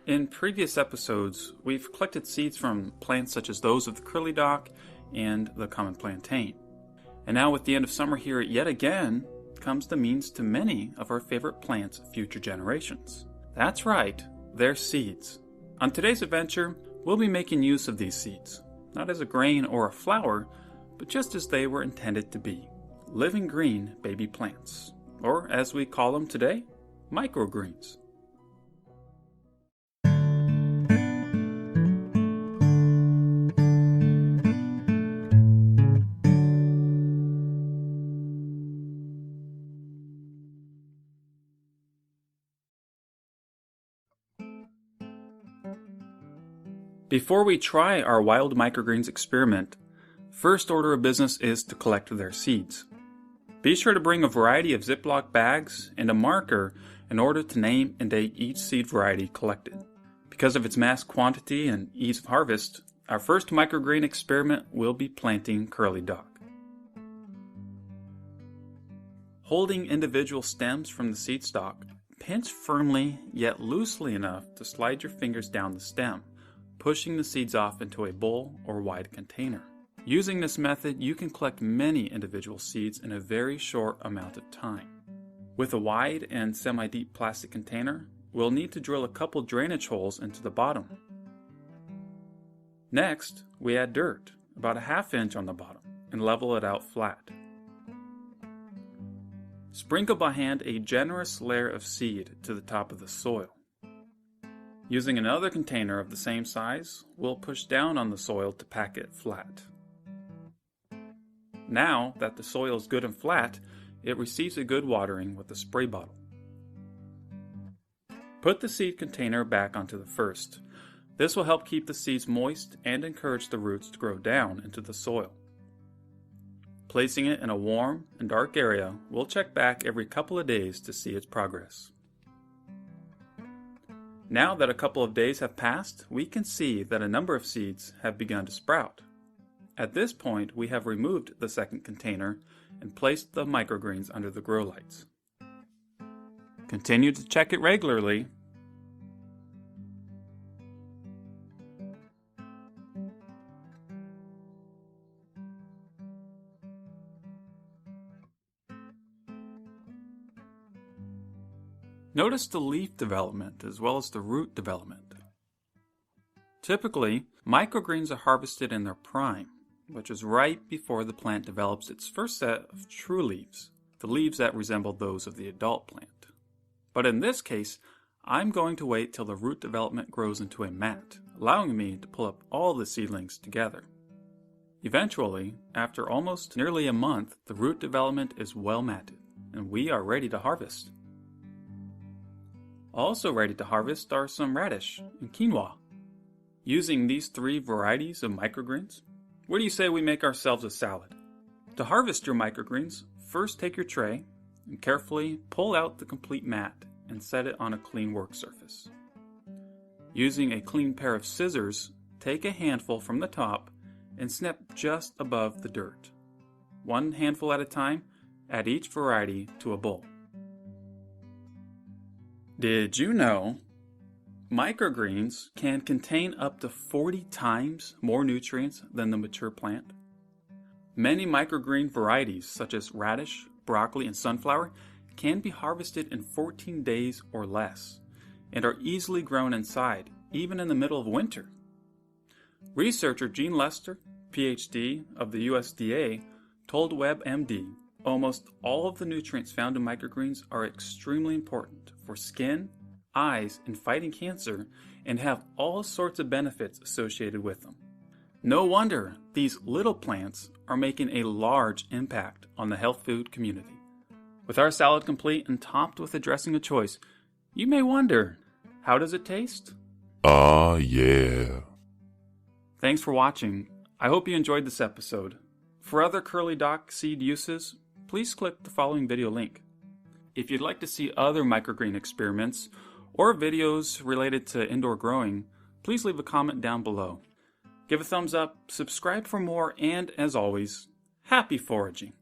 In previous episodes, we've collected seeds from plants such as those of the curly dock and the common plantain. And now with the end of summer here yet again comes the means to many of our favorite plants' future generations. That's right, they're seeds. On today's adventure, we'll be making use of these seeds, not as a grain or a flower, but just as they were intended to be, living green baby plants, or as we call them today, microgreens. Before we try our wild microgreens experiment, first order of business is to collect their seeds. Be sure to bring a variety of Ziploc bags and a marker in order to name and date each seed variety collected. Because of its mass quantity and ease of harvest, our first microgreen experiment will be planting curly dock. Holding individual stems from the seed stalk, pinch firmly yet loosely enough to slide your fingers down the stem, pushing the seeds off into a bowl or wide container. Using this method, you can collect many individual seeds in a very short amount of time. With a wide and semi-deep plastic container, we'll need to drill a couple drainage holes into the bottom. Next, we add dirt, about a ½ inch on the bottom, and level it out flat. Sprinkle by hand a generous layer of seed to the top of the soil. Using another container of the same size, we'll push down on the soil to pack it flat. Now that the soil is good and flat, it receives a good watering with a spray bottle. Put the seed container back onto the first. This will help keep the seeds moist and encourage the roots to grow down into the soil. Placing it in a warm and dark area, we'll check back every couple of days to see its progress. Now that a couple of days have passed, we can see that a number of seeds have begun to sprout. At this point, we have removed the second container and placed the microgreens under the grow lights. Continue to check it regularly. Notice the leaf development as well as the root development. Typically, microgreens are harvested in their prime, which is right before the plant develops its first set of true leaves, the leaves that resemble those of the adult plant. But in this case, I'm going to wait till the root development grows into a mat, allowing me to pull up all the seedlings together. Eventually, after almost nearly a month, the root development is well matted, and we are ready to harvest. Also ready to harvest are some radish and quinoa. Using these 3 varieties of microgreens, what do you say we make ourselves a salad? To harvest your microgreens, first take your tray and carefully pull out the complete mat and set it on a clean work surface. Using a clean pair of scissors, take a handful from the top and snip just above the dirt. 1 handful at a time, add each variety to a bowl. Did you know microgreens can contain up to 40 times more nutrients than the mature plant? Many microgreen varieties, such as radish, broccoli, and sunflower, can be harvested in 14 days or less, and are easily grown inside, even in the middle of winter. Researcher Gene Lester, PhD of the USDA, told WebMD almost all of the nutrients found in microgreens are extremely important for skin, eyes, and fighting cancer, and have all sorts of benefits associated with them. No wonder these little plants are making a large impact on the health food community. With our salad complete and topped with a dressing of choice, you may wonder, how does it taste? Yeah. Thanks for watching. I hope you enjoyed this episode. For other curly dock seed uses, please click the following video link. If you'd like to see other microgreen experiments or videos related to indoor growing, please leave a comment down below. Give a thumbs up, subscribe for more, and as always, happy foraging!